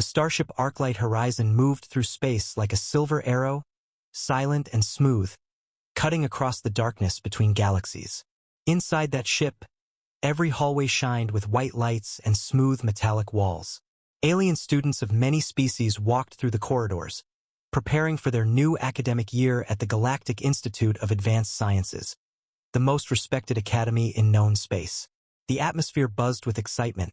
The starship Arclight Horizon moved through space like a silver arrow, silent and smooth, cutting across the darkness between galaxies. Inside that ship, every hallway shined with white lights and smooth metallic walls. Alien students of many species walked through the corridors, preparing for their new academic year at the Galactic Institute of Advanced Sciences, the most respected academy in known space. The atmosphere buzzed with excitement.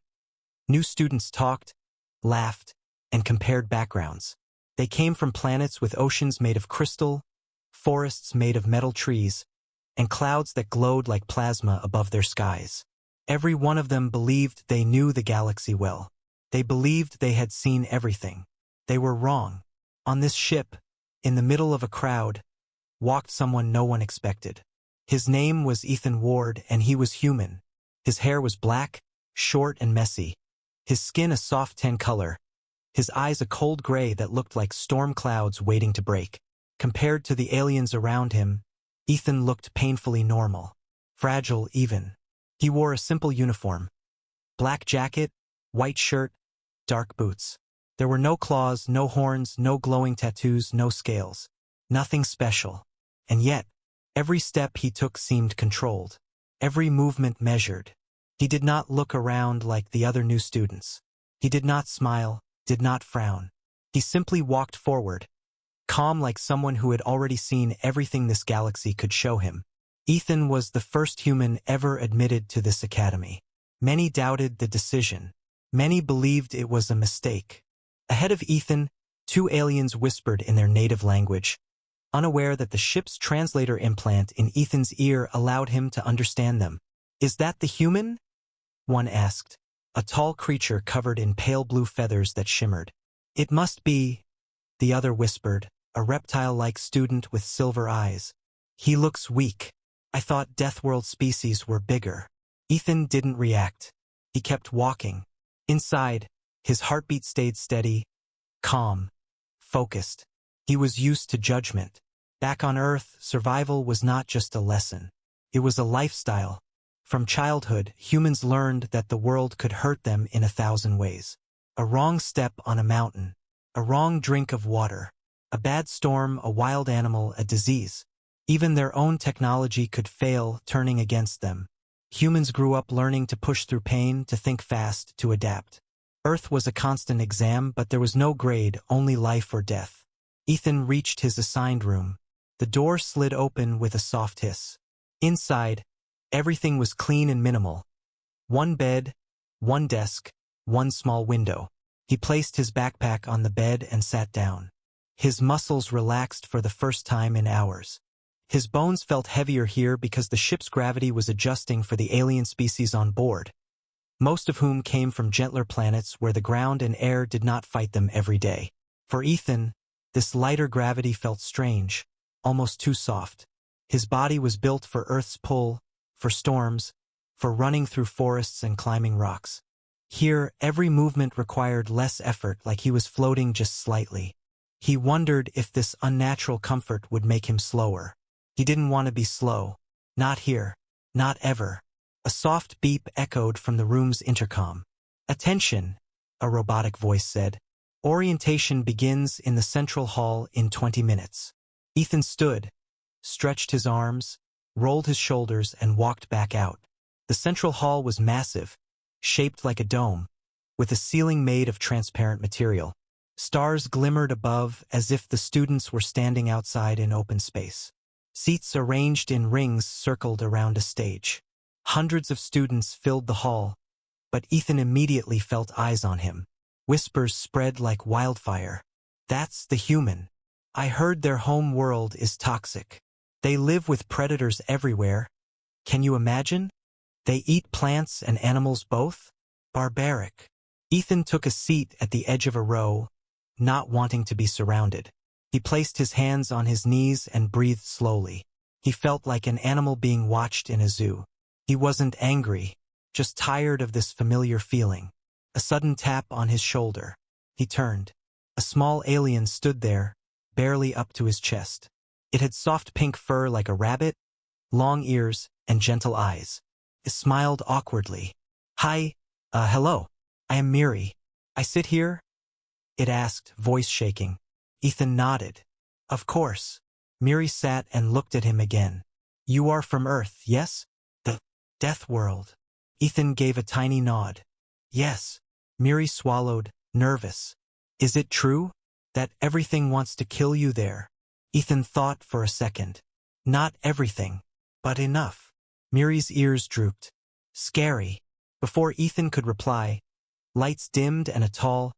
New students talked, laughed, and compared backgrounds. They came from planets with oceans made of crystal, forests made of metal trees, and clouds that glowed like plasma above their skies. Every one of them believed they knew the galaxy well. They believed they had seen everything. They were wrong. On this ship, in the middle of a crowd, walked someone no one expected. His name was Ethan Ward, and he was human. His hair was black, short and messy. His skin a soft tan color. His eyes a cold gray that looked like storm clouds waiting to break. Compared to the aliens around him, Ethan looked painfully normal. Fragile even. He wore a simple uniform. Black jacket, white shirt, dark boots. There were no claws, no horns, no glowing tattoos, no scales. Nothing special. And yet, every step he took seemed controlled. Every movement measured. He did not look around like the other new students. He did not smile, did not frown. He simply walked forward, calm like someone who had already seen everything this galaxy could show him. Ethan was the first human ever admitted to this academy. Many doubted the decision. Many believed it was a mistake. Ahead of Ethan, two aliens whispered in their native language, unaware that the ship's translator implant in Ethan's ear allowed him to understand them. "Is that the human?" one asked, a tall creature covered in pale blue feathers that shimmered. "It must be," the other whispered, a reptile-like student with silver eyes. "He looks weak. I thought Deathworld species were bigger." Ethan didn't react. He kept walking. Inside, his heartbeat stayed steady, calm, focused. He was used to judgment. Back on Earth, survival was not just a lesson. It was a lifestyle. From childhood, humans learned that the world could hurt them in 1,000 ways. A wrong step on a mountain, a wrong drink of water, a bad storm, a wild animal, a disease. Even their own technology could fail, turning against them. Humans grew up learning to push through pain, to think fast, to adapt. Earth was a constant exam, but there was no grade, only life or death. Ethan reached his assigned room. The door slid open with a soft hiss. Inside, everything was clean and minimal. One bed, one desk, one small window. He placed his backpack on the bed and sat down. His muscles relaxed for the first time in hours. His bones felt heavier here because the ship's gravity was adjusting for the alien species on board, most of whom came from gentler planets where the ground and air did not fight them every day. For Ethan, this lighter gravity felt strange, almost too soft. His body was built for Earth's pull, for storms, for running through forests and climbing rocks. Here, every movement required less effort, like he was floating just slightly. He wondered if this unnatural comfort would make him slower. He didn't want to be slow. Not here. Not ever. A soft beep echoed from the room's intercom. "Attention," a robotic voice said. "Orientation begins in the central hall in 20 minutes. Ethan stood, stretched his arms, rolled his shoulders, and walked back out. The central hall was massive, shaped like a dome, with a ceiling made of transparent material. Stars glimmered above as if the students were standing outside in open space. Seats arranged in rings circled around a stage. Hundreds of students filled the hall, but Ethan immediately felt eyes on him. Whispers spread like wildfire. "That's the human. I heard their home world is toxic. They live with predators everywhere. Can you imagine? They eat plants and animals both? Barbaric." Ethan took a seat at the edge of a row, not wanting to be surrounded. He placed his hands on his knees and breathed slowly. He felt like an animal being watched in a zoo. He wasn't angry, just tired of this familiar feeling. A sudden tap on his shoulder. He turned. A small alien stood there, barely up to his chest. It had soft pink fur like a rabbit, long ears, and gentle eyes. It smiled awkwardly. "Hi, hello. I am Miri. I sit here." it asked, voice shaking. Ethan nodded. Of course. Miri sat and looked at him again. You are from Earth, yes? The Deathworld. Ethan gave a tiny nod. Yes. Miri swallowed, nervous. Is it true? That everything wants to kill you there? Ethan thought for a second. Not everything, but enough. Miri's ears drooped. Scary. Before Ethan could reply, lights dimmed and a tall,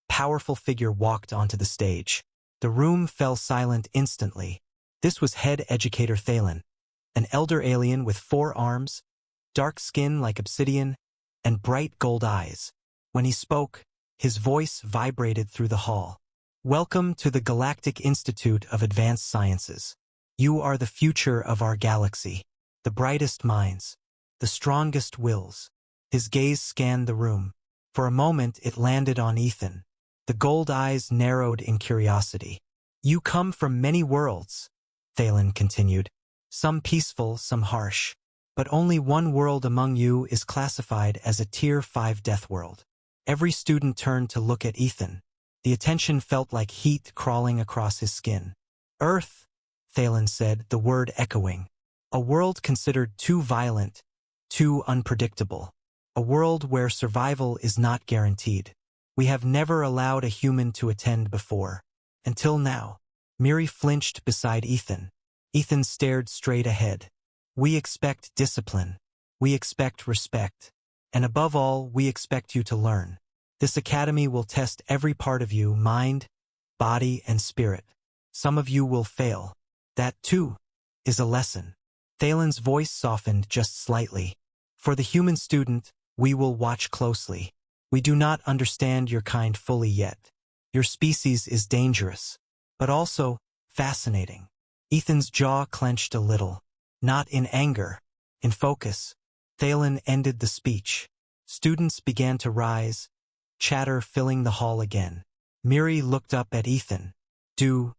powerful figure walked onto the stage. The room fell silent instantly. This was head educator Thalen, an elder alien with 4 arms, dark skin like obsidian, and bright gold eyes. When he spoke, his voice vibrated through the hall. Welcome to the Galactic Institute of Advanced Sciences. You are the future of our galaxy. The brightest minds, the strongest wills. His gaze scanned the room. For a moment it landed on Ethan. The gold eyes narrowed in curiosity. You come from many worlds, Thalen continued. Some peaceful, some harsh. But only one world among you is classified as a Tier 5 Deathworld. Every student turned to look at Ethan. The attention felt like heat crawling across his skin. Earth, Thalen said, the word echoing. A world considered too violent, too unpredictable. A world where survival is not guaranteed. We have never allowed a human to attend before. Until now. Miri flinched beside Ethan. Ethan stared straight ahead. We expect discipline. We expect respect. And above all, we expect you to learn. This academy will test every part of you, mind, body, and spirit. Some of you will fail. That, too, is a lesson. Thalen's voice softened just slightly. For the human student, we will watch closely. We do not understand your kind fully yet. Your species is dangerous, but also fascinating. Ethan's jaw clenched a little. Not in anger, in focus. Thalen ended the speech. Students began to rise, chatter filling the hall again. Miri looked up at Ethan. Do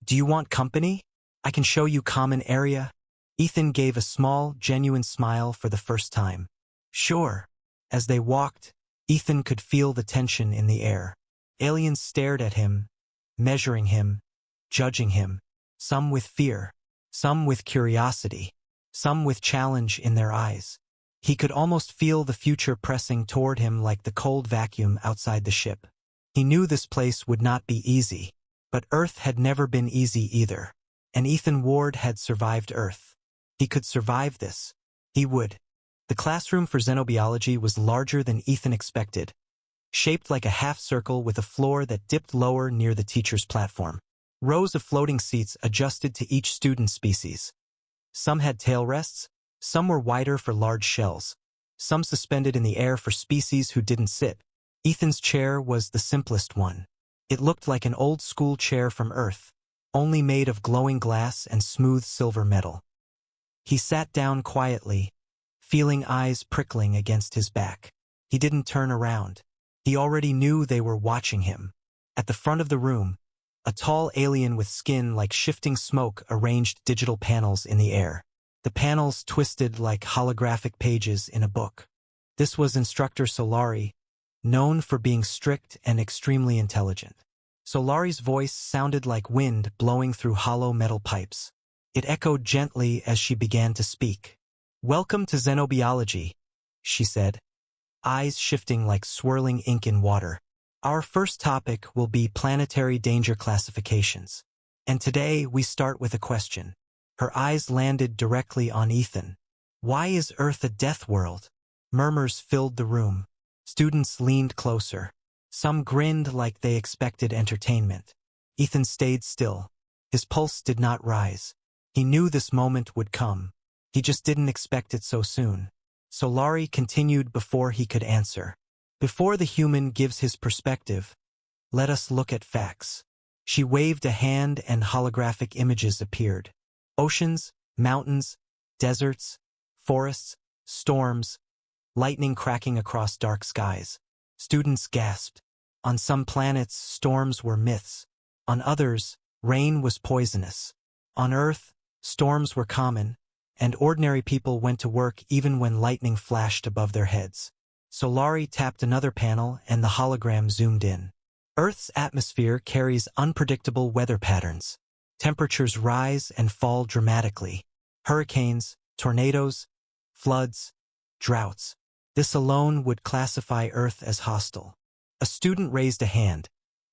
you want company? I can show you common area. Ethan gave a small, genuine smile for the first time. Sure. As they walked, Ethan could feel the tension in the air. Aliens stared at him, measuring him, judging him, some with fear, some with curiosity, some with challenge in their eyes. He could almost feel the future pressing toward him like the cold vacuum outside the ship. He knew this place would not be easy, but Earth had never been easy either. And Ethan Ward had survived Earth. He could survive this. He would. The classroom for xenobiology was larger than Ethan expected, shaped like a half-circle with a floor that dipped lower near the teacher's platform. Rows of floating seats adjusted to each student species. Some had tail rests, some were wider for large shells, some suspended in the air for species who didn't sit. Ethan's chair was the simplest one. It looked like an old-school chair from Earth, only made of glowing glass and smooth silver metal. He sat down quietly, feeling eyes prickling against his back. He didn't turn around. He already knew they were watching him. At the front of the room, a tall alien with skin like shifting smoke arranged digital panels in the air. The panels twisted like holographic pages in a book. This was Instructor Solari, known for being strict and extremely intelligent. Solari's voice sounded like wind blowing through hollow metal pipes. It echoed gently as she began to speak. Welcome to xenobiology, she said, eyes shifting like swirling ink in water. Our first topic will be planetary danger classifications. And today we start with a question. Her eyes landed directly on Ethan. Why is Earth a death world? Murmurs filled the room. Students leaned closer. Some grinned like they expected entertainment. Ethan stayed still. His pulse did not rise. He knew this moment would come. He just didn't expect it so soon. Solari continued before he could answer. Before the human gives his perspective, let us look at facts. She waved a hand and holographic images appeared. Oceans, mountains, deserts, forests, storms, lightning cracking across dark skies. Students gasped. On some planets, storms were myths. On others, rain was poisonous. On Earth, storms were common, and ordinary people went to work even when lightning flashed above their heads. Solari tapped another panel and the hologram zoomed in. Earth's atmosphere carries unpredictable weather patterns. Temperatures rise and fall dramatically. Hurricanes, tornadoes, floods, droughts. This alone would classify Earth as hostile. A student raised a hand,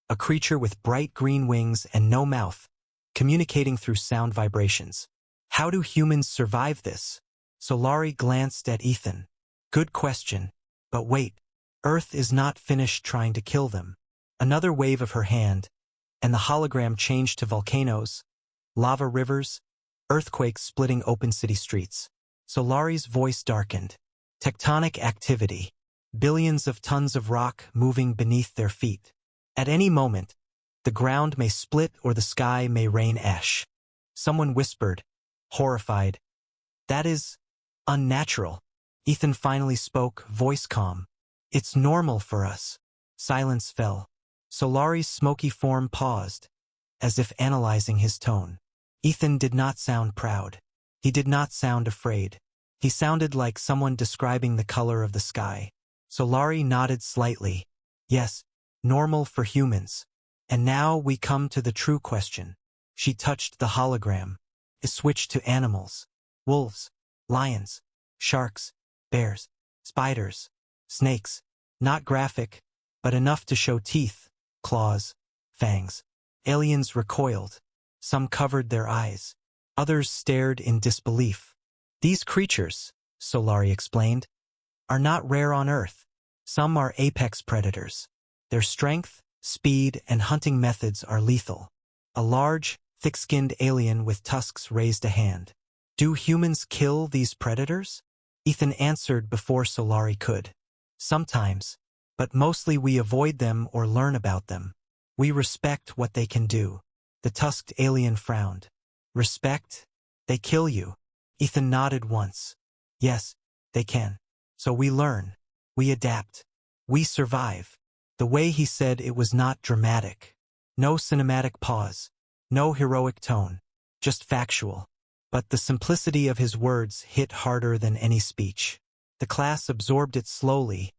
a creature with bright green wings and no mouth, communicating through sound vibrations. How do humans survive this? Solari glanced at Ethan. Good question. But wait, Earth is not finished trying to kill them. Another wave of her hand, and the hologram changed to volcanoes, lava rivers, earthquakes splitting open city streets. Solari's voice darkened. Tectonic activity. Billions of tons of rock moving beneath their feet. At any moment, the ground may split or the sky may rain ash. Someone whispered, horrified. That is unnatural. Ethan finally spoke, voice calm. It's normal for us. Silence fell. Solari's smoky form paused, as if analyzing his tone. Ethan did not sound proud. He did not sound afraid. He sounded like someone describing the color of the sky. Solari nodded slightly. Yes, normal for humans. And now we come to the true question. She touched the hologram. It switched to animals. Wolves, lions, sharks, bears, spiders, snakes. Not graphic, but enough to show teeth, claws, fangs. Aliens recoiled. Some covered their eyes. Others stared in disbelief. These creatures, Solari explained, are not rare on Earth. Some are apex predators. Their strength, speed, and hunting methods are lethal. A large, thick-skinned alien with tusks raised a hand. Do humans kill these predators? Ethan answered before Solari could. Sometimes, but mostly we avoid them or learn about them. We respect what they can do. The tusked alien frowned. Respect? They kill you. Ethan nodded once. Yes, they can. So we learn. We adapt. We survive. The way he said it was not dramatic. No cinematic pause. No heroic tone. Just factual. But the simplicity of his words hit harder than any speech. The class absorbed it slowly,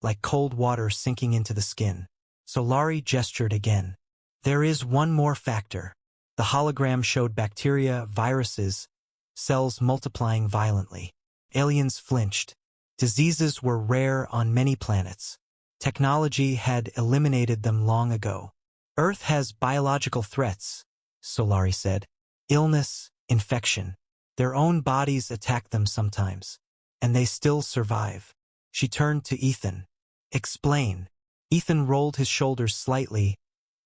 like cold water sinking into the skin. Solari gestured again. There is one more factor. The hologram showed bacteria, viruses, cells multiplying violently. Aliens flinched. Diseases were rare on many planets. Technology had eliminated them long ago. Earth has biological threats, Solari said. Illness, infection. Their own bodies attack them sometimes. And they still survive. She turned to Ethan. Explain. Ethan rolled his shoulders slightly,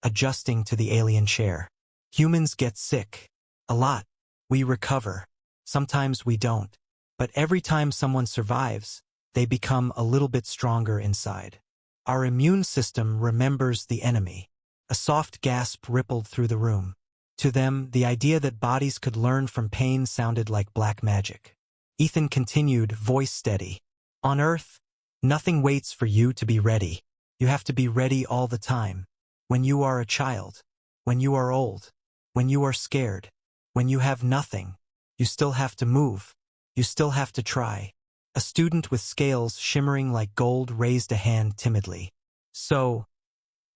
adjusting to the alien chair. Humans get sick. A lot. We recover. Sometimes we don't. But every time someone survives, they become a little bit stronger inside. Our immune system remembers the enemy. A soft gasp rippled through the room. To them, the idea that bodies could learn from pain sounded like black magic. Ethan continued, voice steady. On Earth, nothing waits for you to be ready. You have to be ready all the time. When you are a child. When you are old. When you are scared. When you have nothing. You still have to move. You still have to try. A student with scales shimmering like gold raised a hand timidly. So,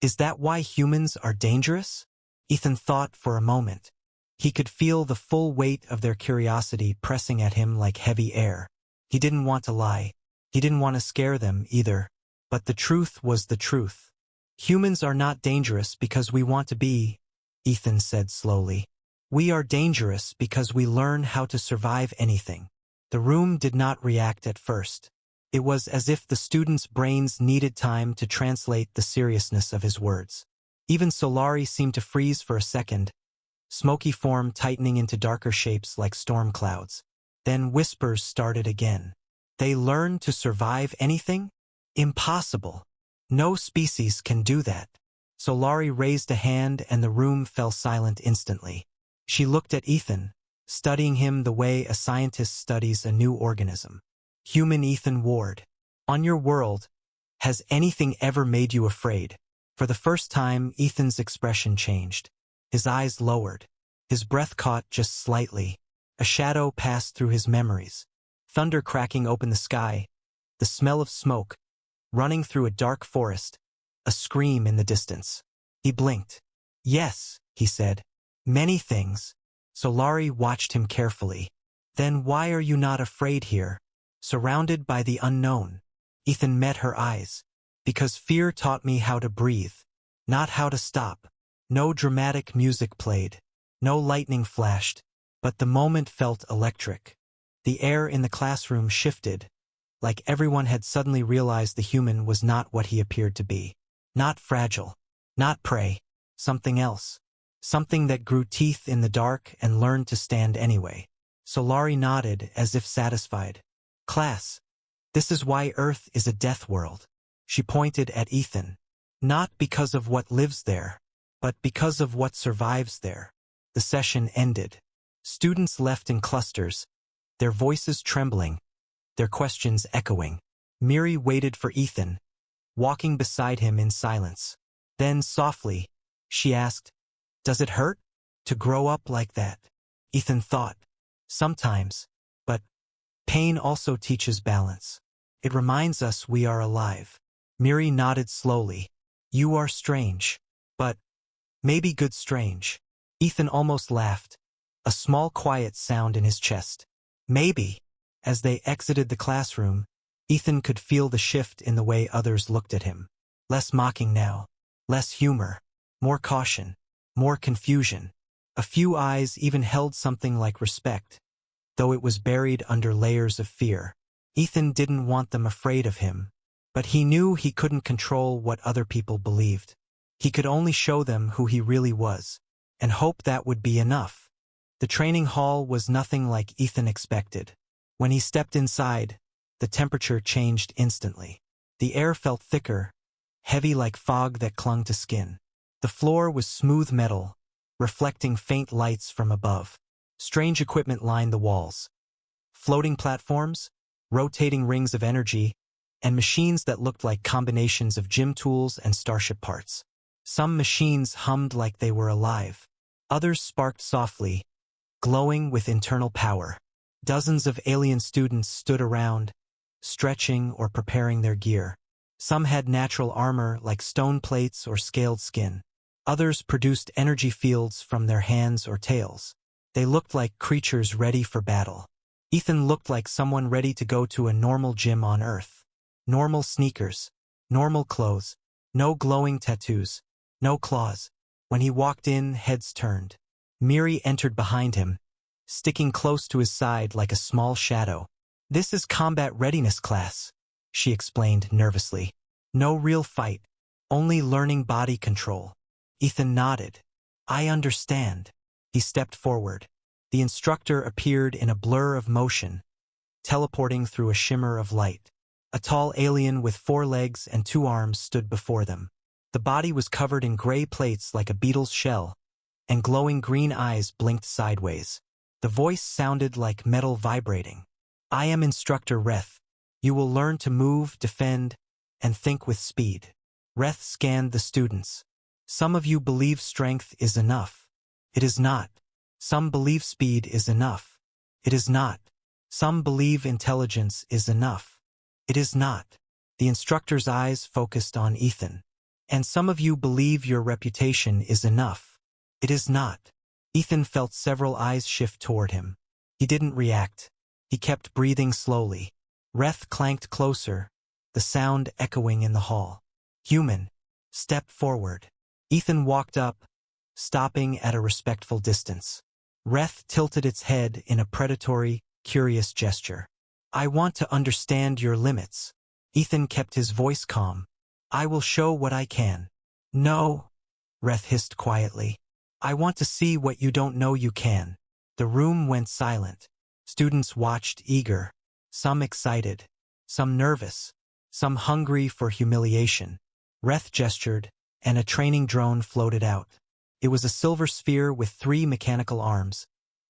is that why humans are dangerous? Ethan thought for a moment. He could feel the full weight of their curiosity pressing at him like heavy air. He didn't want to lie. He didn't want to scare them either. But the truth was the truth. Humans are not dangerous because we want to be, Ethan said slowly. We are dangerous because we learn how to survive anything. The room did not react at first. It was as if the students' brains needed time to translate the seriousness of his words. Even Solari seemed to freeze for a second, smoky form tightening into darker shapes like storm clouds. Then whispers started again. They learn to survive anything? Impossible. No species can do that. Solari raised a hand and the room fell silent instantly. She looked at Ethan, studying him the way a scientist studies a new organism. Human Ethan Ward. On your world, has anything ever made you afraid? For the first time, Ethan's expression changed. His eyes lowered. His breath caught just slightly. A shadow passed through his memories. Thunder cracking open the sky. The smell of smoke. Running through a dark forest. A scream in the distance. He blinked. Yes, he said. Many things. Solari watched him carefully. Then why are you not afraid here? Surrounded by the unknown. Ethan met her eyes. Because fear taught me how to breathe. Not how to stop. No dramatic music played. No lightning flashed. But the moment felt electric. The air in the classroom shifted. Like everyone had suddenly realized the human was not what he appeared to be. Not fragile. Not prey. Something else. Something that grew teeth in the dark and learned to stand anyway. Solari nodded as if satisfied. Class. This is why Earth is a death world. She pointed at Ethan. Not because of what lives there, but because of what survives there. The session ended. Students left in clusters, their voices trembling, their questions echoing. Miri waited for Ethan, walking beside him in silence. Then softly, she asked, "Does it hurt to grow up like that?" Ethan thought, "Sometimes, but pain also teaches balance. It reminds us we are alive." Miri nodded slowly. "You are strange, but maybe good strange." Ethan almost laughed, a small quiet sound in his chest. Maybe. As they exited the classroom, Ethan could feel the shift in the way others looked at him. Less mocking now, less humor, more caution, more confusion. A few eyes even held something like respect, though it was buried under layers of fear. Ethan didn't want them afraid of him, but he knew he couldn't control what other people believed. He could only show them who he really was, and hope that would be enough. The training hall was nothing like Ethan expected. When he stepped inside, the temperature changed instantly. The air felt thicker, heavy like fog that clung to skin. The floor was smooth metal, reflecting faint lights from above. Strange equipment lined the walls. Floating platforms, rotating rings of energy, and machines that looked like combinations of gym tools and starship parts. Some machines hummed like they were alive. Others sparked softly, glowing with internal power. Dozens of alien students stood around, stretching or preparing their gear. Some had natural armor like stone plates or scaled skin. Others produced energy fields from their hands or tails. They looked like creatures ready for battle. Ethan looked like someone ready to go to a normal gym on Earth. Normal sneakers, normal clothes, no glowing tattoos, no claws. When he walked in, heads turned. Miri entered behind him, sticking close to his side like a small shadow. "This is combat readiness class," she explained nervously. "No real fight, only learning body control." Ethan nodded. "I understand." He stepped forward. The instructor appeared in a blur of motion, teleporting through a shimmer of light. A tall alien with 4 legs and 2 arms stood before them. The body was covered in gray plates like a beetle's shell, and glowing green eyes blinked sideways. The voice sounded like metal vibrating. "I am Instructor Reth. You will learn to move, defend, and think with speed." Reth scanned the students. "Some of you believe strength is enough. It is not. Some believe speed is enough. It is not. Some believe intelligence is enough. It is not." The instructor's eyes focused on Ethan. "And some of you believe your reputation is enough. It is not." Ethan felt several eyes shift toward him. He didn't react. He kept breathing slowly. Reth clanked closer, the sound echoing in the hall. "Human, step forward." Ethan walked up, stopping at a respectful distance. Reth tilted its head in a predatory, curious gesture. "I want to understand your limits." Ethan kept his voice calm. "I will show what I can." "No," Reth hissed quietly. "I want to see what you don't know you can." The room went silent. Students watched, eager, some excited, some nervous, some hungry for humiliation. Reth gestured, and a training drone floated out. It was a silver sphere with 3 mechanical arms,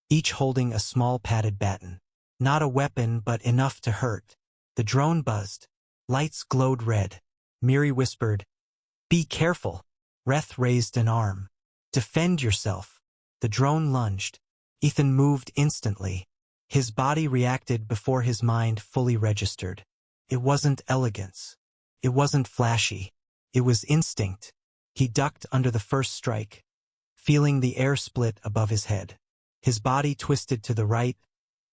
each holding a small padded baton. Not a weapon, but enough to hurt. The drone buzzed. Lights glowed red. Miri whispered, "Be careful." Reth raised an arm. "Defend yourself." The drone lunged. Ethan moved instantly. His body reacted before his mind fully registered. It wasn't elegance. It wasn't flashy. It was instinct. He ducked under the first strike, feeling the air split above his head. His body twisted to the right,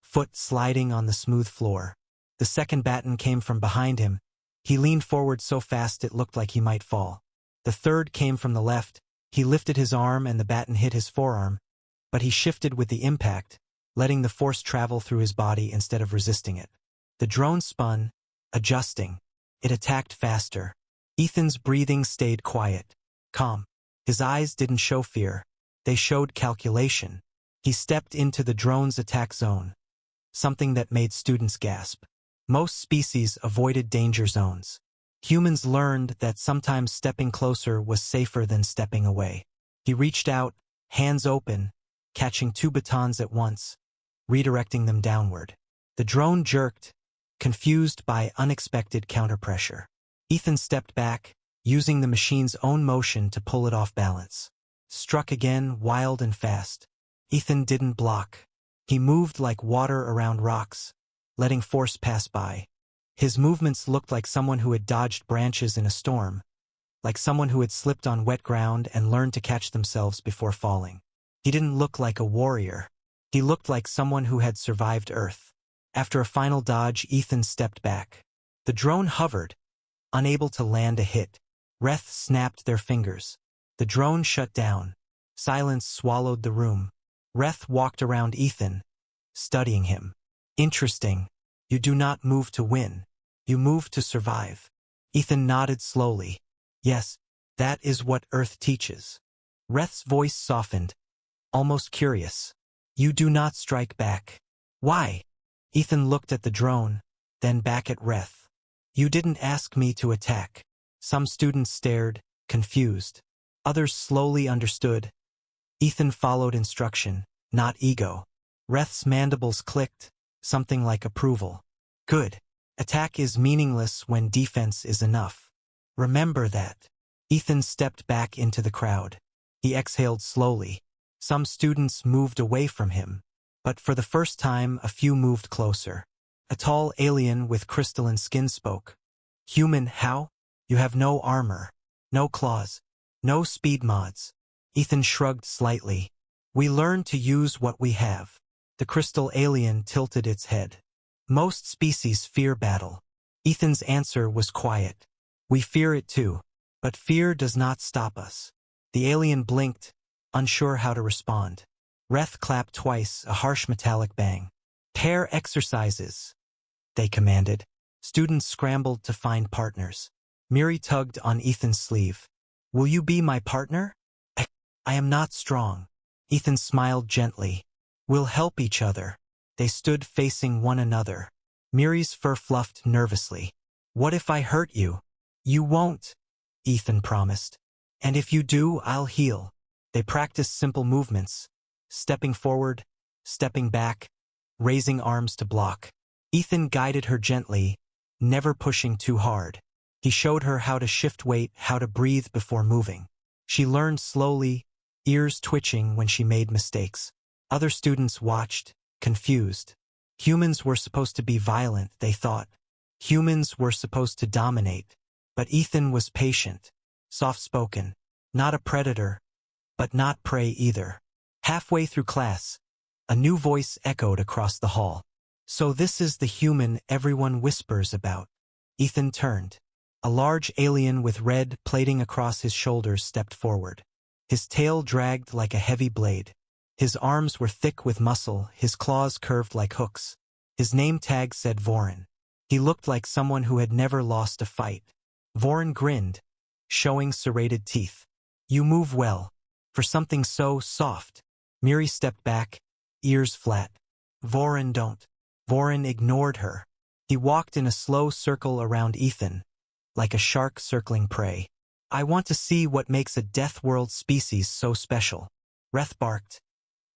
foot sliding on the smooth floor. The second baton came from behind him. He leaned forward so fast it looked like he might fall. The third came from the left. He lifted his arm and the baton hit his forearm, but he shifted with the impact, letting the force travel through his body instead of resisting it. The drone spun, adjusting. It attacked faster. Ethan's breathing stayed quiet, calm. His eyes didn't show fear. They showed calculation. He stepped into the drone's attack zone, something that made students gasp. Most species avoided danger zones. Humans learned that sometimes stepping closer was safer than stepping away. He reached out, hands open, catching 2 batons at once, redirecting them downward. The drone jerked, confused by unexpected counterpressure. Ethan stepped back, using the machine's own motion to pull it off balance. Struck again, wild and fast. Ethan didn't block. He moved like water around rocks, letting force pass by. His movements looked like someone who had dodged branches in a storm, like someone who had slipped on wet ground and learned to catch themselves before falling. He didn't look like a warrior. He looked like someone who had survived Earth. After a final dodge, Ethan stepped back. The drone hovered, unable to land a hit. Breath snapped their fingers. The drone shut down. Silence swallowed the room. Reth walked around Ethan, studying him. Interesting. You do not move to win. You move to survive. Ethan nodded slowly. Yes, that is what Earth teaches. Reth's voice softened, almost curious. You do not strike back. Why? Ethan looked at the drone, then back at Reth. You didn't ask me to attack. Some students stared, confused. Others slowly understood. Ethan followed instruction, not ego. Reth's mandibles clicked, something like approval. Good. Attack is meaningless when defense is enough. Remember that. Ethan stepped back into the crowd. He exhaled slowly. Some students moved away from him, but for the first time a few moved closer. A tall alien with crystalline skin spoke. Human, how? You have no armor, no claws, no speed mods. Ethan shrugged slightly. We learn to use what we have. The crystal alien tilted its head. Most species fear battle. Ethan's answer was quiet. We fear it too, but fear does not stop us. The alien blinked, unsure how to respond. Reth clapped twice, a harsh metallic bang. Pair exercises, they commanded. Students scrambled to find partners. Miri tugged on Ethan's sleeve. Will you be my partner? I am not strong. Ethan smiled gently. We'll help each other. They stood facing one another. Miri's fur fluffed nervously. What if I hurt you? You won't, Ethan promised. And if you do, I'll heal. They practiced simple movements. Stepping forward, stepping back, raising arms to block. Ethan guided her gently, never pushing too hard. He showed her how to shift weight, how to breathe before moving. She learned slowly, ears twitching when she made mistakes. Other students watched, confused. Humans were supposed to be violent, they thought. Humans were supposed to dominate. But Ethan was patient, soft-spoken, not a predator, but not prey either. Halfway through class, a new voice echoed across the hall. So this is the human everyone whispers about. Ethan turned. A large alien with red plating across his shoulders stepped forward. His tail dragged like a heavy blade. His arms were thick with muscle, his claws curved like hooks. His name tag said Vorin. He looked like someone who had never lost a fight. Vorin grinned, showing serrated teeth. You move well. For something so soft. Miri stepped back, ears flat. Vorin don't. Vorin ignored her. He walked in a slow circle around Ethan, like a shark circling prey. I want to see what makes a Deathworld species so special. Reth barked.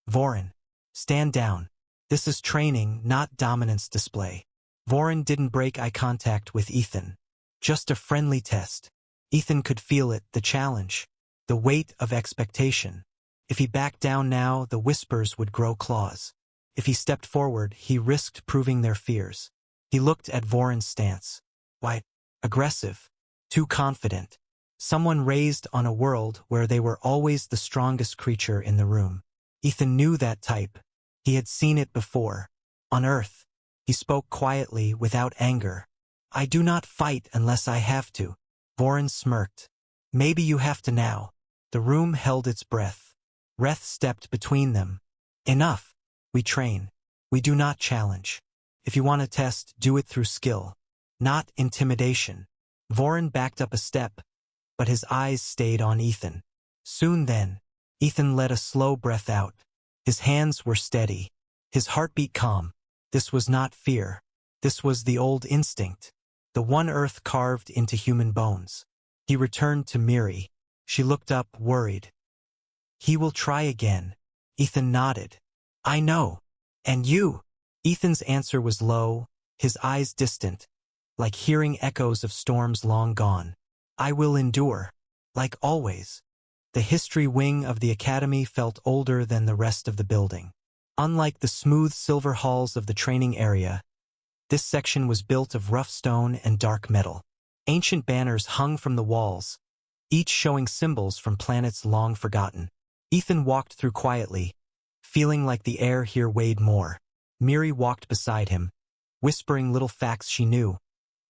Vorin, stand down. This is training, not dominance display. Vorin didn't break eye contact with Ethan. Just a friendly test. Ethan could feel it, the challenge, the weight of expectation. If he backed down now, the whispers would grow claws. If he stepped forward, he risked proving their fears. He looked at Vorin's stance. Why, aggressive, too confident. Someone raised on a world where they were always the strongest creature in the room. Ethan knew that type. He had seen it before. On Earth, he spoke quietly without anger. I do not fight unless I have to. Voron smirked. Maybe you have to now. The room held its breath. Reth stepped between them. Enough. We train. We do not challenge. If you want to test, do it through skill, not intimidation. Voron backed up a step, but his eyes stayed on Ethan. Soon then, Ethan let a slow breath out. His hands were steady, his heartbeat calm. This was not fear. This was the old instinct, the one Earth carved into human bones. He returned to Miri. She looked up, worried. He will try again. Ethan nodded. I know. And you? Ethan's answer was low, his eyes distant, like hearing echoes of storms long gone. I will endure. Like always. The history wing of the academy felt older than the rest of the building. Unlike the smooth silver halls of the training area, this section was built of rough stone and dark metal. Ancient banners hung from the walls, each showing symbols from planets long forgotten. Ethan walked through quietly, feeling like the air here weighed more. Miri walked beside him, whispering little facts she knew,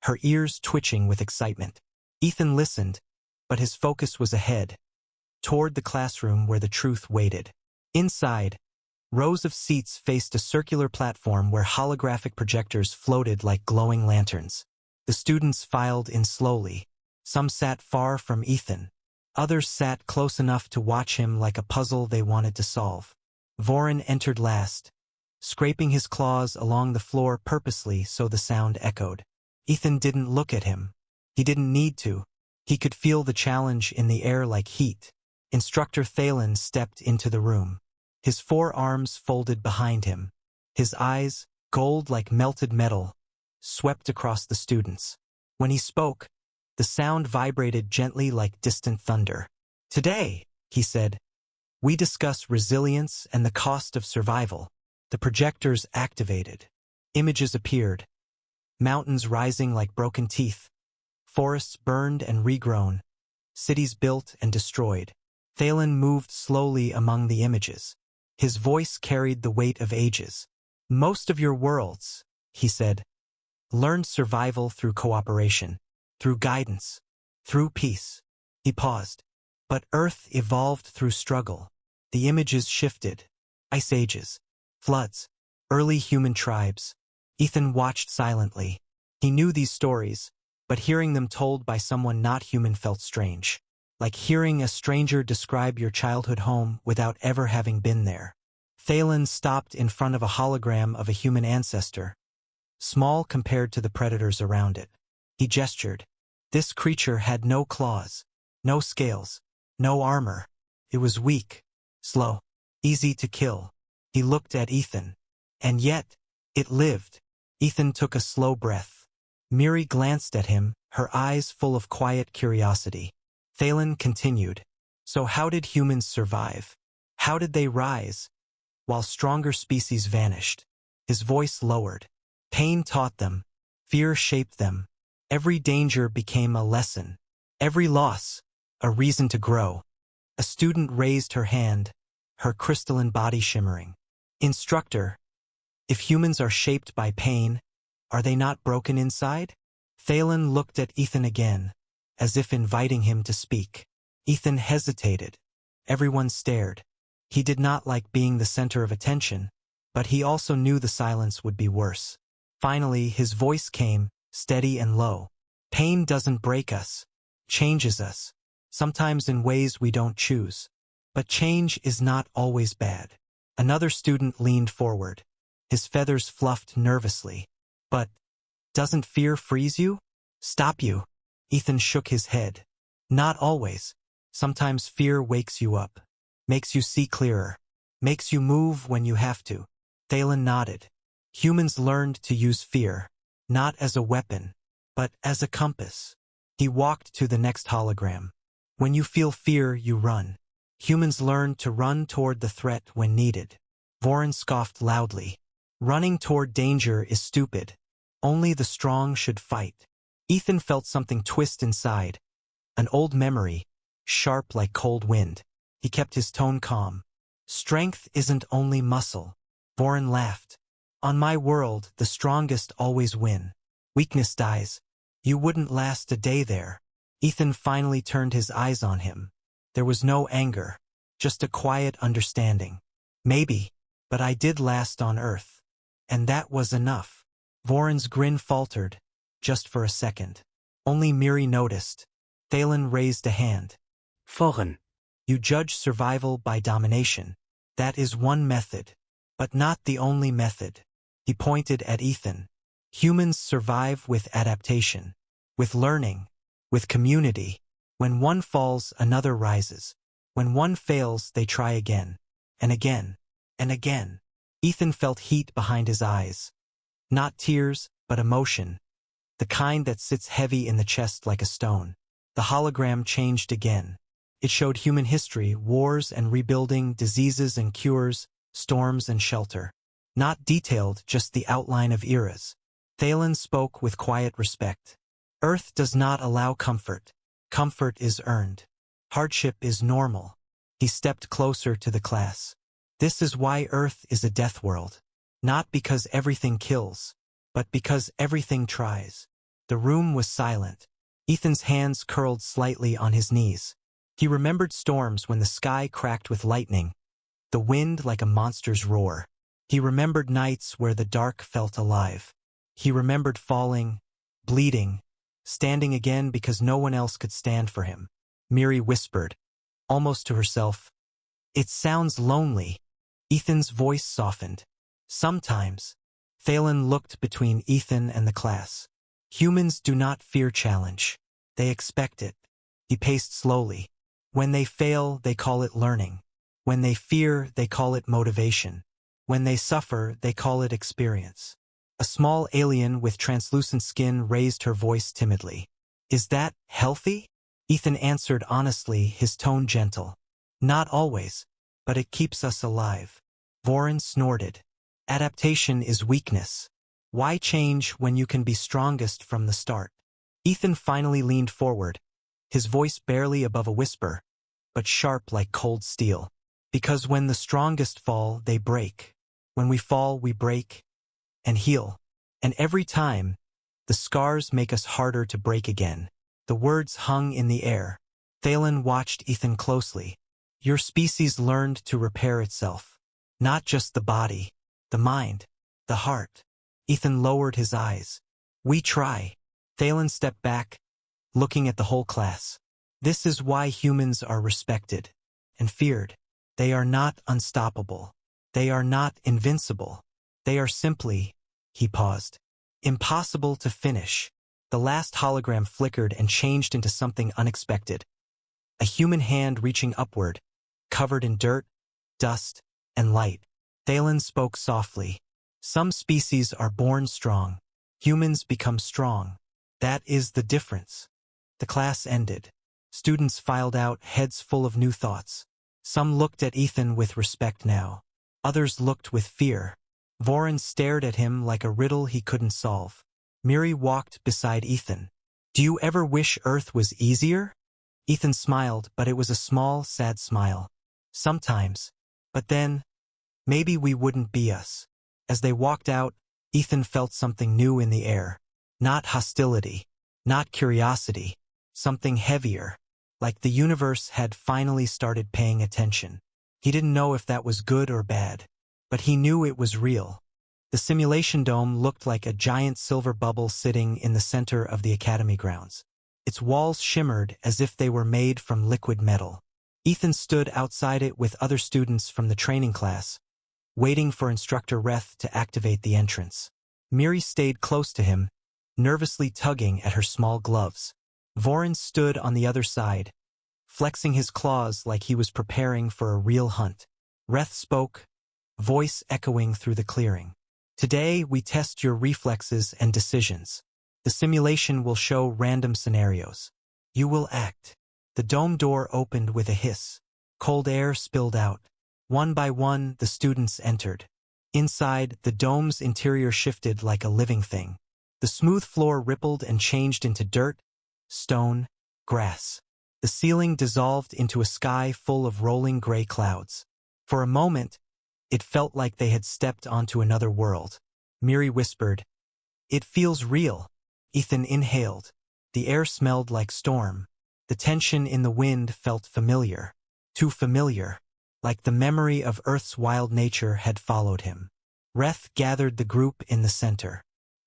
her ears twitching with excitement. Ethan listened, but his focus was ahead, toward the classroom where the truth waited. Inside, rows of seats faced a circular platform where holographic projectors floated like glowing lanterns. The students filed in slowly. Some sat far from Ethan. Others sat close enough to watch him like a puzzle they wanted to solve. Voron entered last, scraping his claws along the floor purposely so the sound echoed. Ethan didn't look at him. He didn't need to. He could feel the challenge in the air like heat. Instructor Thalen stepped into the room. His forearms folded behind him. His eyes, gold like melted metal, swept across the students. When he spoke, the sound vibrated gently like distant thunder. Today, he said, we discuss resilience and the cost of survival. The projectors activated. Images appeared. Mountains rising like broken teeth. Forests burned and regrown. Cities built and destroyed. Thalen moved slowly among the images. His voice carried the weight of ages. Most of your worlds, he said, learned survival through cooperation, through guidance, through peace. He paused. But Earth evolved through struggle. The images shifted. Ice ages, floods, early human tribes. Ethan watched silently. He knew these stories, but hearing them told by someone not human felt strange. Like hearing a stranger describe your childhood home without ever having been there. Thalen stopped in front of a hologram of a human ancestor, small compared to the predators around it. He gestured. This creature had no claws, no scales, no armor. It was weak, slow, easy to kill. He looked at Ethan. And yet, it lived. Ethan took a slow breath. Miri glanced at him, her eyes full of quiet curiosity. Thalen continued. So how did humans survive? How did they rise, while stronger species vanished? His voice lowered. Pain taught them. Fear shaped them. Every danger became a lesson. Every loss, a reason to grow. A student raised her hand, her crystalline body shimmering. Instructor, if humans are shaped by pain, are they not broken inside? Thalen looked at Ethan again, as if inviting him to speak. Ethan hesitated. Everyone stared. He did not like being the center of attention, but he also knew the silence would be worse. Finally, his voice came, steady and low. Pain doesn't break us, changes us, sometimes in ways we don't choose. But change is not always bad. Another student leaned forward. His feathers fluffed nervously. But, doesn't fear freeze you? Stop you? Ethan shook his head. Not always. Sometimes fear wakes you up, makes you see clearer, makes you move when you have to. Thalen nodded. Humans learned to use fear, not as a weapon, but as a compass. He walked to the next hologram. When you feel fear, you run. Humans learned to run toward the threat when needed. Voron scoffed loudly. Running toward danger is stupid. Only the strong should fight. Ethan felt something twist inside. An old memory, sharp like cold wind. He kept his tone calm. Strength isn't only muscle. Voron laughed. On my world, the strongest always win. Weakness dies. You wouldn't last a day there. Ethan finally turned his eyes on him. There was no anger, just a quiet understanding. Maybe, but I did last on Earth. And that was enough. Voron's grin faltered, just for a second. Only Miri noticed. Thalen raised a hand. Voron. You judge survival by domination. That is one method, but not the only method. He pointed at Ethan. Humans survive with adaptation, with learning, with community. When one falls, another rises. When one fails, they try again, and again, and again. Ethan felt heat behind his eyes. Not tears, but emotion. The kind that sits heavy in the chest like a stone. The hologram changed again. It showed human history, wars and rebuilding, diseases and cures, storms and shelter. Not detailed, just the outline of eras. Thalen spoke with quiet respect. Earth does not allow comfort. Comfort is earned. Hardship is normal. He stepped closer to the class. This is why Earth is a death world. Not because everything kills, but because everything tries. The room was silent. Ethan's hands curled slightly on his knees. He remembered storms when the sky cracked with lightning, the wind like a monster's roar. He remembered nights where the dark felt alive. He remembered falling, bleeding, standing again because no one else could stand for him. Miri whispered, almost to herself, "It sounds lonely." Ethan's voice softened. Sometimes. Thalen looked between Ethan and the class. Humans do not fear challenge. They expect it. He paced slowly. When they fail, they call it learning. When they fear, they call it motivation. When they suffer, they call it experience. A small alien with translucent skin raised her voice timidly. Is that healthy? Ethan answered honestly, his tone gentle. Not always, but it keeps us alive. Voron snorted. Adaptation is weakness. Why change when you can be strongest from the start? Ethan finally leaned forward, his voice barely above a whisper, but sharp like cold steel. Because when the strongest fall, they break. When we fall, we break and heal. And every time, the scars make us harder to break again. The words hung in the air. Thalen watched Ethan closely. Your species learned to repair itself. Not just the body, the mind, the heart. Ethan lowered his eyes. We try. Thalen stepped back, looking at the whole class. This is why humans are respected and feared. They are not unstoppable. They are not invincible. They are simply, he paused, impossible to finish. The last hologram flickered and changed into something unexpected. A human hand reaching upward, covered in dirt, dust, and light. Thalen spoke softly. Some species are born strong. Humans become strong. That is the difference. The class ended. Students filed out, heads full of new thoughts. Some looked at Ethan with respect now. Others looked with fear. Voron stared at him like a riddle he couldn't solve. Miri walked beside Ethan. Do you ever wish Earth was easier? Ethan smiled, but it was a small, sad smile. Sometimes. But then, maybe we wouldn't be us. As they walked out, Ethan felt something new in the air. Not hostility, not curiosity, something heavier, like the universe had finally started paying attention. He didn't know if that was good or bad, but he knew it was real. The simulation dome looked like a giant silver bubble sitting in the center of the academy grounds. Its walls shimmered as if they were made from liquid metal. Ethan stood outside it with other students from the training class, waiting for Instructor Reth to activate the entrance. Miri stayed close to him, nervously tugging at her small gloves. Voron stood on the other side, flexing his claws like he was preparing for a real hunt. Reth spoke, voice echoing through the clearing. Today, we test your reflexes and decisions. The simulation will show random scenarios. You will act. The dome door opened with a hiss. Cold air spilled out. One by one, the students entered. Inside, the dome's interior shifted like a living thing. The smooth floor rippled and changed into dirt, stone, grass. The ceiling dissolved into a sky full of rolling gray clouds. For a moment, it felt like they had stepped onto another world. Miri whispered, "It feels real." Ethan inhaled. The air smelled like storm. The tension in the wind felt familiar. Too familiar. Like the memory of Earth's wild nature had followed him. Reth gathered the group in the center.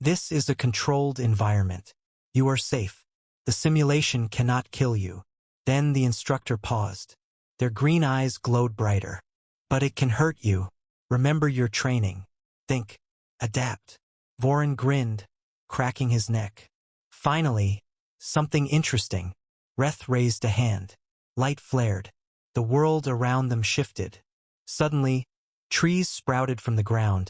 "This is a controlled environment. You are safe. The simulation cannot kill you." Then the instructor paused. Their green eyes glowed brighter. "But it can hurt you. Remember your training. Think. Adapt." Vorin grinned, cracking his neck. Finally, something interesting. Reth raised a hand. Light flared. The world around them shifted. Suddenly, trees sprouted from the ground,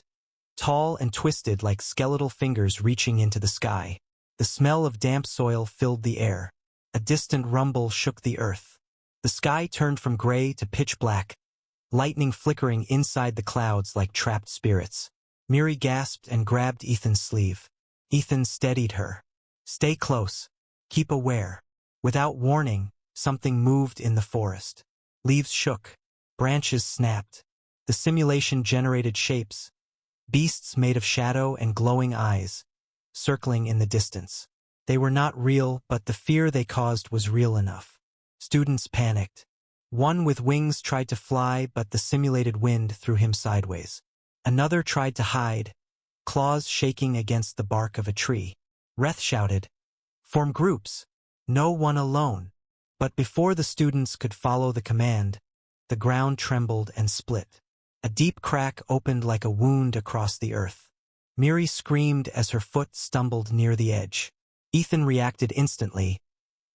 tall and twisted like skeletal fingers reaching into the sky. The smell of damp soil filled the air. A distant rumble shook the earth. The sky turned from gray to pitch black, lightning flickering inside the clouds like trapped spirits. Miri gasped and grabbed Ethan's sleeve. Ethan steadied her. "Stay close. Keep aware." Without warning, something moved in the forest. Leaves shook. Branches snapped. The simulation generated shapes. Beasts made of shadow and glowing eyes, circling in the distance. They were not real, but the fear they caused was real enough. Students panicked. One with wings tried to fly, but the simulated wind threw him sideways. Another tried to hide, claws shaking against the bark of a tree. Reth shouted, "Form groups. No one alone." But before the students could follow the command, the ground trembled and split. A deep crack opened like a wound across the earth. Miri screamed as her foot stumbled near the edge. Ethan reacted instantly,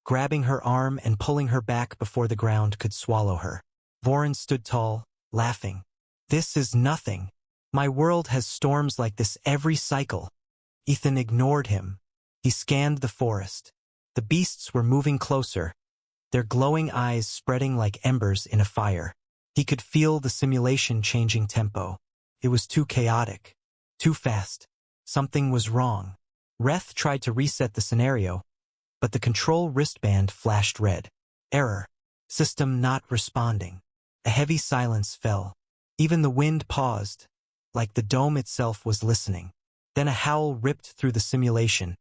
grabbing her arm and pulling her back before the ground could swallow her. Vorin stood tall, laughing. "This is nothing. My world has storms like this every cycle." Ethan ignored him. He scanned the forest. The beasts were moving closer, their glowing eyes spreading like embers in a fire. He could feel the simulation changing tempo. It was too chaotic, too fast. Something was wrong. Reth tried to reset the scenario, but the control wristband flashed red. Error. System not responding. A heavy silence fell. Even the wind paused, like the dome itself was listening. Then a howl ripped through the simulation,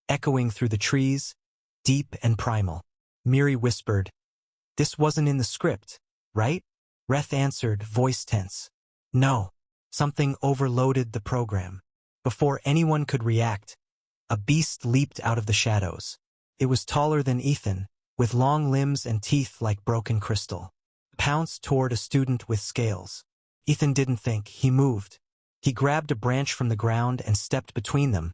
echoing through the trees, deep and primal. Miri whispered, "This wasn't in the script, right?" Reth answered, voice tense. "No." Something overloaded the program. Before anyone could react, a beast leaped out of the shadows. It was taller than Ethan, with long limbs and teeth like broken crystal. It pounced toward a student with scales. Ethan didn't think, he moved. He grabbed a branch from the ground and stepped between them,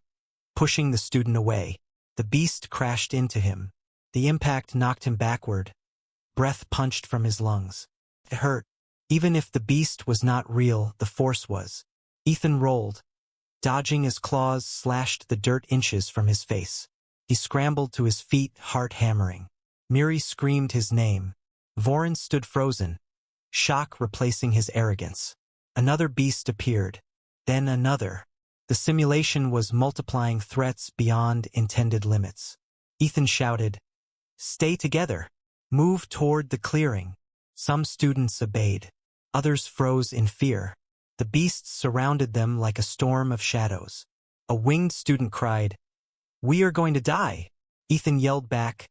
pushing the student away. The beast crashed into him. The impact knocked him backward. Breath punched from his lungs. It hurt. Even if the beast was not real, the force was. Ethan rolled, dodging as claws slashed the dirt inches from his face. He scrambled to his feet, heart hammering. Miri screamed his name. Vorin stood frozen, shock replacing his arrogance. Another beast appeared, then another. The simulation was multiplying threats beyond intended limits. Ethan shouted, "Stay together. Move toward the clearing." Some students obeyed. Others froze in fear. The beasts surrounded them like a storm of shadows. A winged student cried, "We are going to die." Ethan yelled back,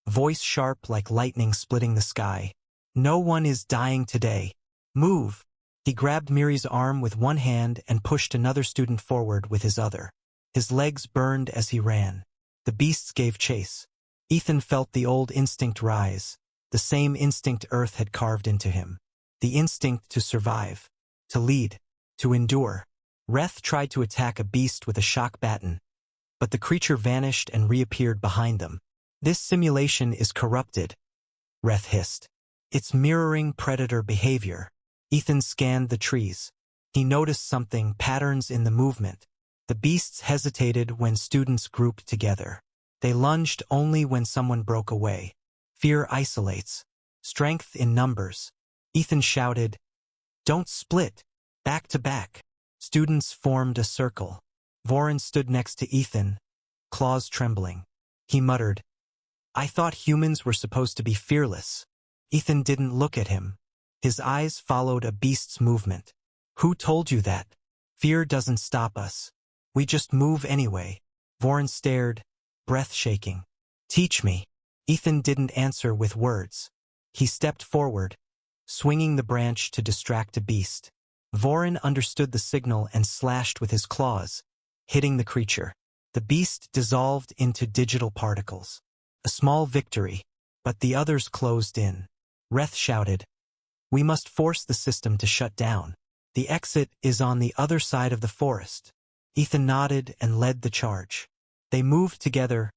voice sharp like lightning splitting the sky, "No one is dying today. Move." He grabbed Miri's arm with one hand and pushed another student forward with his other. His legs burned as he ran. The beasts gave chase. Ethan felt the old instinct rise, the same instinct Earth had carved into him. The instinct to survive, to lead, to endure. Reth tried to attack a beast with a shock baton, but the creature vanished and reappeared behind them. "This simulation is corrupted," Reth hissed. "It's mirroring predator behavior." Ethan scanned the trees. He noticed something, patterns in the movement. The beasts hesitated when students grouped together. They lunged only when someone broke away. Fear isolates. Strength in numbers. Ethan shouted, "Don't split. Back to back." Students formed a circle. Vorin stood next to Ethan, claws trembling. He muttered, I thought humans were supposed to be fearless. Ethan didn't look at him. His eyes followed a beast's movement. Who told you that? Fear doesn't stop us. We just move anyway. Vorin stared, breath shaking. Teach me. Ethan didn't answer with words. He stepped forward, swinging the branch to distract a beast. Vorin understood the signal and slashed with his claws, hitting the creature. The beast dissolved into digital particles. A small victory, but the others closed in. Reth shouted, "We must force the system to shut down. The exit is on the other side of the forest." Ethan nodded and led the charge. They moved together,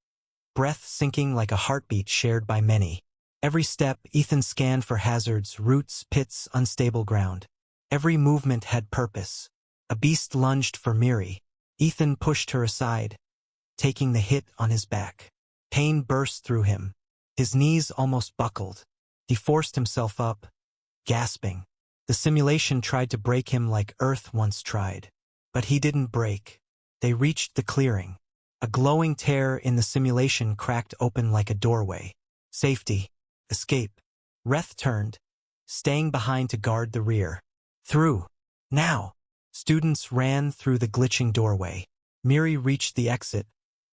breath sinking like a heartbeat shared by many. Every step, Ethan scanned for hazards, roots, pits, unstable ground. Every movement had purpose. A beast lunged for Miri. Ethan pushed her aside, taking the hit on his back. Pain burst through him. His knees almost buckled. He forced himself up, gasping. The simulation tried to break him like Earth once tried. But he didn't break. They reached the clearing. A glowing tear in the simulation cracked open like a doorway. Safety. Escape. Reth turned, staying behind to guard the rear. Through. Now. Students ran through the glitching doorway. Miri reached the exit,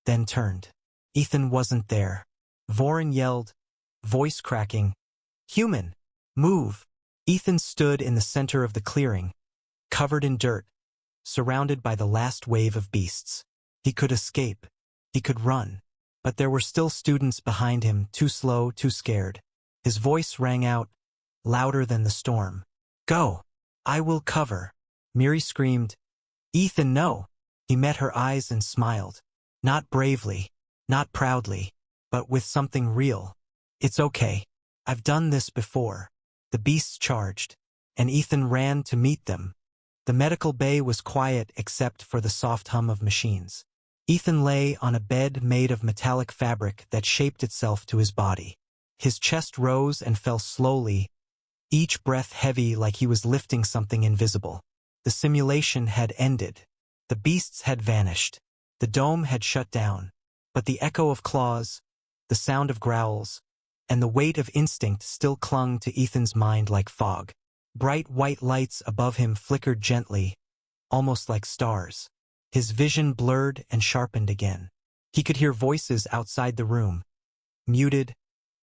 then turned. Ethan wasn't there. Vorin yelled, voice cracking, "Human! Move!" Ethan stood in the center of the clearing, covered in dirt, surrounded by the last wave of beasts. He could escape. He could run. But there were still students behind him, too slow, too scared. His voice rang out, louder than the storm. "Go! I will cover!" Miri screamed, "Ethan, no!" He met her eyes and smiled. Not bravely, not proudly, but with something real. "It's okay. I've done this before." The beasts charged, and Ethan ran to meet them. The medical bay was quiet except for the soft hum of machines. Ethan lay on a bed made of metallic fabric that shaped itself to his body. His chest rose and fell slowly, each breath heavy like he was lifting something invisible. The simulation had ended. The beasts had vanished. The dome had shut down. But the echo of claws, the sound of growls, and the weight of instinct still clung to Ethan's mind like fog. Bright white lights above him flickered gently, almost like stars. His vision blurred and sharpened again. He could hear voices outside the room, muted,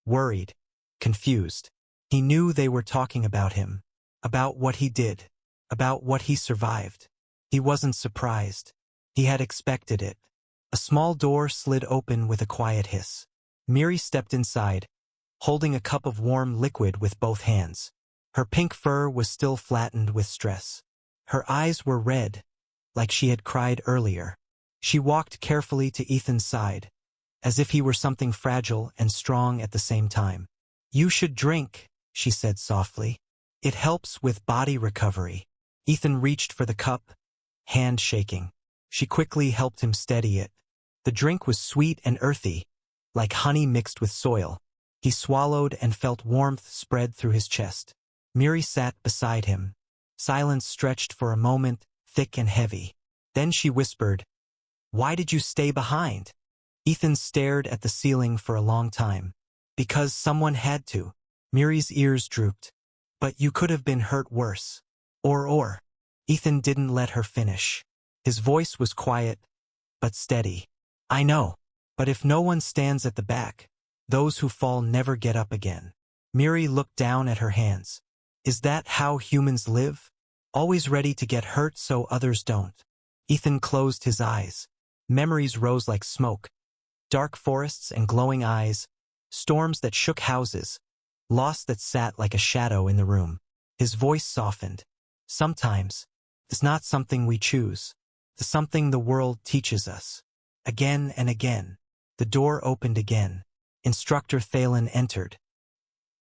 worried, confused. He knew they were talking about him, about what he did, about what he survived. He wasn't surprised. He had expected it. A small door slid open with a quiet hiss. Miri stepped inside, holding a cup of warm liquid with both hands. Her pink fur was still flattened with stress. Her eyes were red, like she had cried earlier. She walked carefully to Ethan's side, as if he were something fragile and strong at the same time. "You should drink," she said softly. "It helps with body recovery." Ethan reached for the cup, hand shaking. She quickly helped him steady it. The drink was sweet and earthy, like honey mixed with soil. He swallowed and felt warmth spread through his chest. Miri sat beside him. Silence stretched for a moment, thick and heavy. Then she whispered, "Why did you stay behind?" Ethan stared at the ceiling for a long time. "Because someone had to." Miri's ears drooped. "But you could have been hurt worse." Or. Ethan didn't let her finish. His voice was quiet, but steady. "I know. But if no one stands at the back, those who fall never get up again." Miri looked down at her hands. "Is that how humans live? Always ready to get hurt so others don't?" Ethan closed his eyes. Memories rose like smoke. Dark forests and glowing eyes, storms that shook houses, loss that sat like a shadow in the room. His voice softened. "Sometimes, it's not something we choose. It's something the world teaches us." Again and again. The door opened again. Instructor Thalen entered.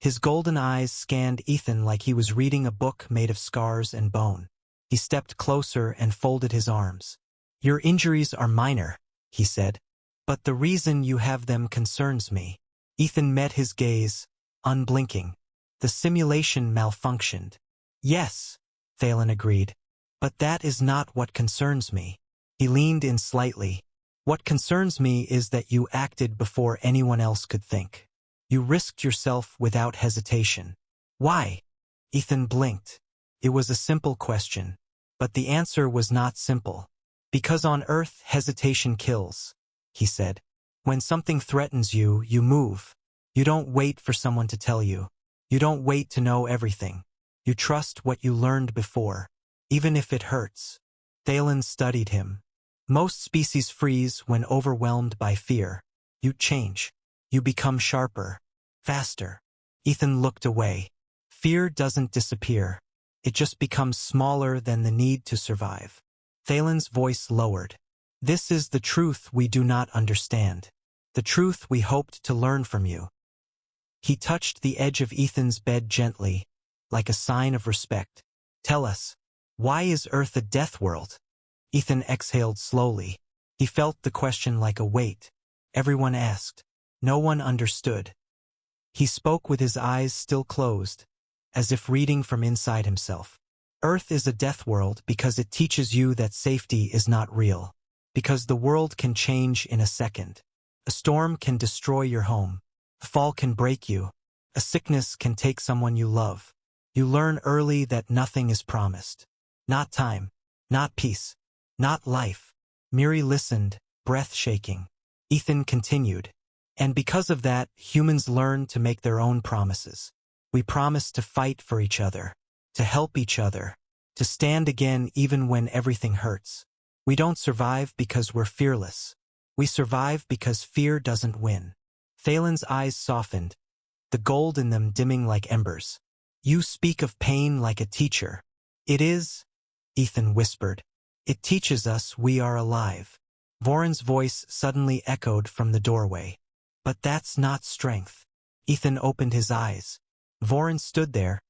His golden eyes scanned Ethan like he was reading a book made of scars and bone. He stepped closer and folded his arms. "Your injuries are minor," he said, "but the reason you have them concerns me." Ethan met his gaze, unblinking. "The simulation malfunctioned." "Yes," Thalen agreed, "but that is not what concerns me." He leaned in slightly. What concerns me is that you acted before anyone else could think. You risked yourself without hesitation. Why? Ethan blinked. It was a simple question, but the answer was not simple. Because on Earth, hesitation kills, he said. When something threatens you, you move. You don't wait for someone to tell you. You don't wait to know everything. You trust what you learned before, even if it hurts. Thalen studied him. Most species freeze when overwhelmed by fear. You change. You become sharper, faster. Ethan looked away. Fear doesn't disappear. It just becomes smaller than the need to survive. Thalen's voice lowered. This is the truth we do not understand. The truth we hoped to learn from you. He touched the edge of Ethan's bed gently, like a sign of respect. Tell us, why is Earth a death world? Ethan exhaled slowly. He felt the question like a weight. Everyone asked. No one understood. He spoke with his eyes still closed, as if reading from inside himself. Earth is a death world because it teaches you that safety is not real. Because the world can change in a second. A storm can destroy your home. A fall can break you. A sickness can take someone you love. You learn early that nothing is promised. Not time. Not peace. Not life. Miri listened, breath shaking. Ethan continued. And because of that, humans learn to make their own promises. We promise to fight for each other, to help each other, to stand again even when everything hurts. We don't survive because we're fearless. We survive because fear doesn't win. Thalen's eyes softened, the gold in them dimming like embers. You speak of pain like a teacher. It is, Ethan whispered. It teaches us we are alive. Voron's voice suddenly echoed from the doorway. But that's not strength. Ethan opened his eyes. Voron stood there,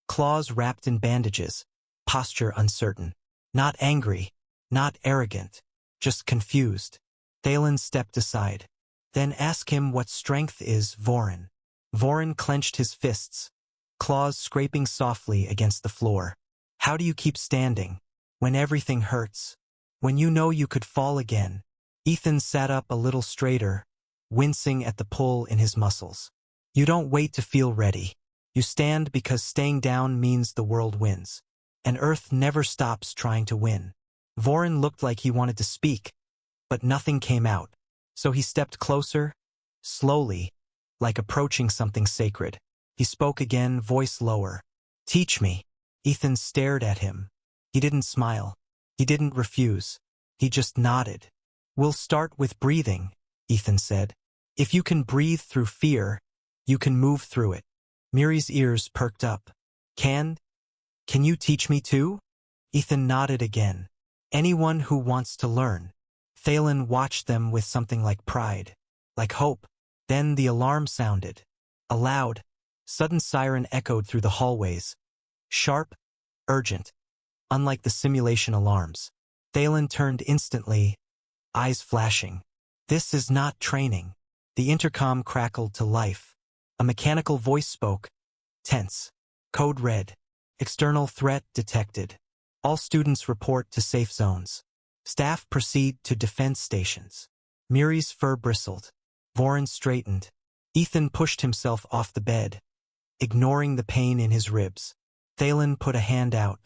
claws wrapped in bandages, posture uncertain. Not angry, not arrogant, just confused. Thalen stepped aside. Then ask him what strength is, Voron. Voron clenched his fists, claws scraping softly against the floor. How do you keep standing? When everything hurts. When you know you could fall again. Ethan sat up a little straighter, wincing at the pull in his muscles. You don't wait to feel ready. You stand because staying down means the world wins. And Earth never stops trying to win. Voron looked like he wanted to speak, but nothing came out. So he stepped closer, slowly, like approaching something sacred. He spoke again, voice lower. Teach me. Ethan stared at him. He didn't smile. He didn't refuse. He just nodded. We'll start with breathing, Ethan said. If you can breathe through fear, you can move through it. Miri's ears perked up. Can you teach me too? Ethan nodded again. Anyone who wants to learn. Thalen watched them with something like pride, like hope. Then the alarm sounded. A loud, sudden siren echoed through the hallways. Sharp, urgent. Unlike the simulation alarms. Thalen turned instantly, eyes flashing. This is not training. The intercom crackled to life. A mechanical voice spoke. Tense. Code red. External threat detected. All students report to safe zones. Staff proceed to defense stations. Miri's fur bristled. Voron straightened. Ethan pushed himself off the bed, ignoring the pain in his ribs. Thalen put a hand out.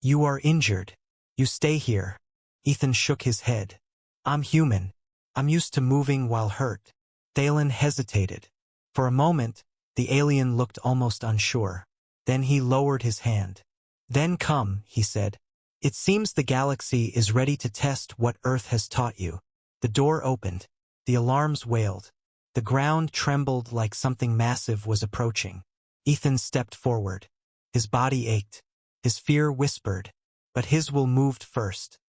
You are injured. You stay here. Ethan shook his head. I'm human. I'm used to moving while hurt. Thalen hesitated. For a moment, the alien looked almost unsure. Then he lowered his hand. Then come, he said. It seems the galaxy is ready to test what Earth has taught you. The door opened. The alarms wailed. The ground trembled like something massive was approaching. Ethan stepped forward. His body ached. His fear whispered. But his will moved first.